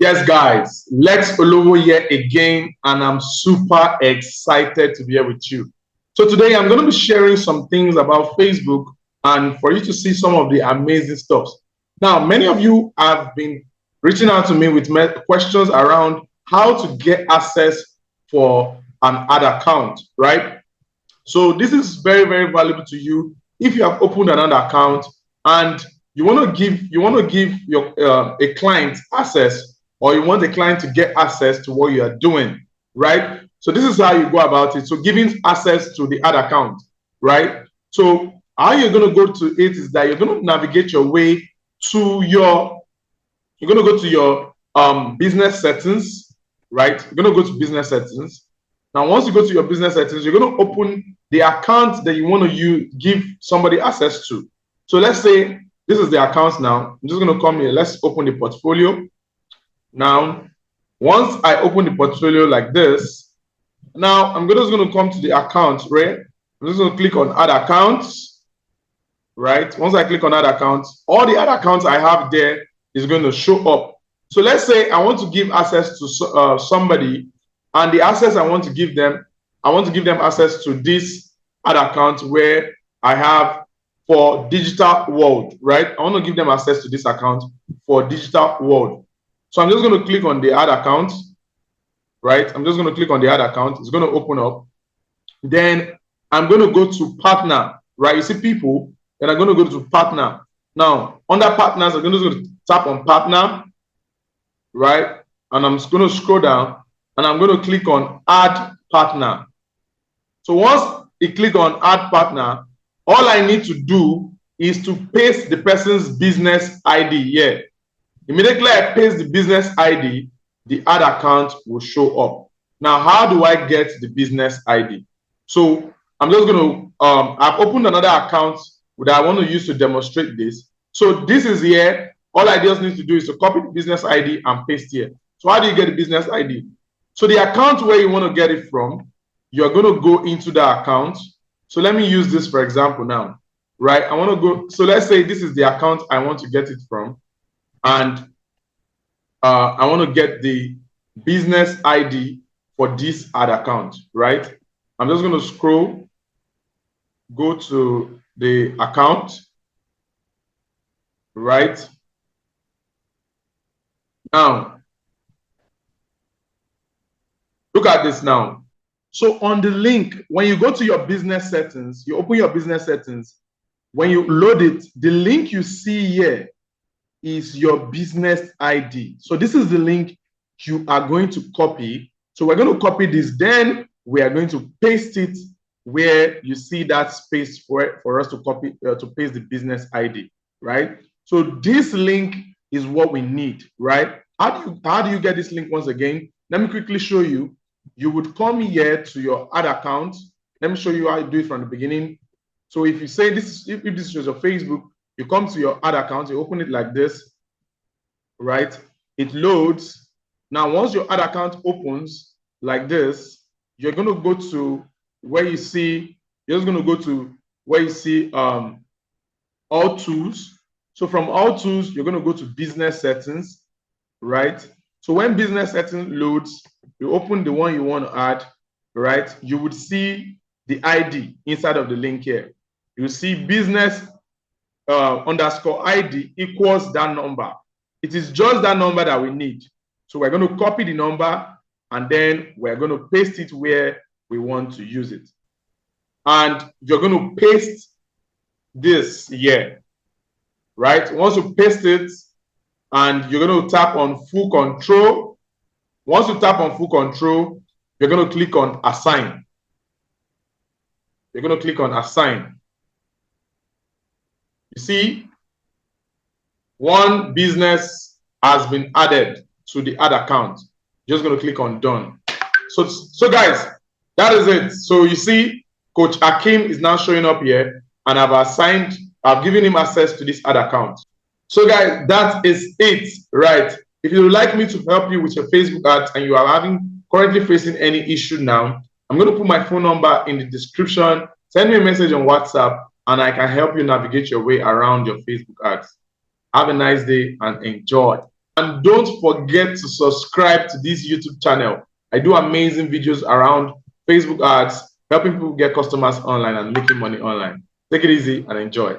Yes, guys, Lex Olowo here again, and I'm super excited to be here with you. So today I'm going to be sharing some things about Facebook and for you to see some of the amazing stuff. Now, many of you have been reaching out to me with questions around how to get access for an ad account, right? So this is very, very valuable to you if you have opened another account and you want to give your a client access, or you want the client to get access to what you are doing, right? So this is how you go about it. So giving access to the ad account, right? So how you're going to go to it is that you're going to navigate your way to your you're going to go to your business settings, right? You're going to go to business settings. Now, once you go to your business settings, you're going to open the account that you want to give somebody access to. So let's say this is the account now. I'm just going to come here. Let's open the portfolio. Now, once I open the portfolio like this, now I'm just going to come to the account, right? I'm just going to click on add accounts, right? Once I click on add accounts, all the other accounts I have there is going to show up. So let's say I want to give access to somebody, and the access I want to give them access to this ad account where I have for digital world, right? I want to give them access to this account for digital world. So I'm just going to click on the ad account, right? I'm just going to click on the ad account. It's going to open up. Then I'm going to go to partner, right? You see people, then I'm going to go to partner. Now, under partners, I'm going to tap on partner, right? And I'm just going to scroll down and I'm going to click on add partner. So once you click on add partner, all I need to do is to paste the person's business ID here. Immediately I paste the business ID, the ad account will show up. Now, how do I get the business ID? So I'm just going to, I've opened another account that I want to use to demonstrate this. So this is here. All I just need to do is to copy the business ID and paste here. So how do you get the business ID? So the account where you want to get it from, you're going to go into the account. So let me use this for example now, right? I want to go, so let's say this is the account I want to get it from, and I want to get the business ID for this ad account, right? I'm just going to scroll, go to the account, right? Now, look at this now. So on the link, when you go to your business settings, you open your business settings, when you load it, the link you see here is your business ID. So this is the link you are going to copy. So we're going to copy this, then we are going to paste it where you see that space for us to copy, to paste the business ID, right? So this link is what we need, right? How do you get this link once again? Let me quickly show you. You would come here to your ad account. Let me show you how you do it from the beginning. So if you say this, if this is your Facebook, you come to your ad account, you open it like this, right? It loads. Now, once your ad account opens like this, you're going to go to where you see, you're just going to go to where you see all tools. So from all tools, you're going to go to business settings, right? So when business settings loads, you open the one you want to add, right? You would see the ID inside of the link here. You see business underscore ID equals that number. It is just that number that we need. So we're going to copy the number and then we're going to paste it where we want to use it. And you're going to paste this here, right? Once you paste it, and you're going to tap on full control. Once you tap on full control, you're going to click on assign. You're going to click on assign. You see, one business has been added to the ad account. You're just going to click on done. So guys, that is it. So you see, Coach Akim is now showing up here, and I've given him access to this ad account. So guys, that is it, right? If you would like me to help you with your Facebook ads and you are currently facing any issue now, I'm going to put my phone number in the description. Send me a message on WhatsApp and I can help you navigate your way around your Facebook ads. Have a nice day and enjoy. And don't forget to subscribe to this YouTube channel. I do amazing videos around Facebook ads, helping people get customers online and making money online. Take it easy and enjoy.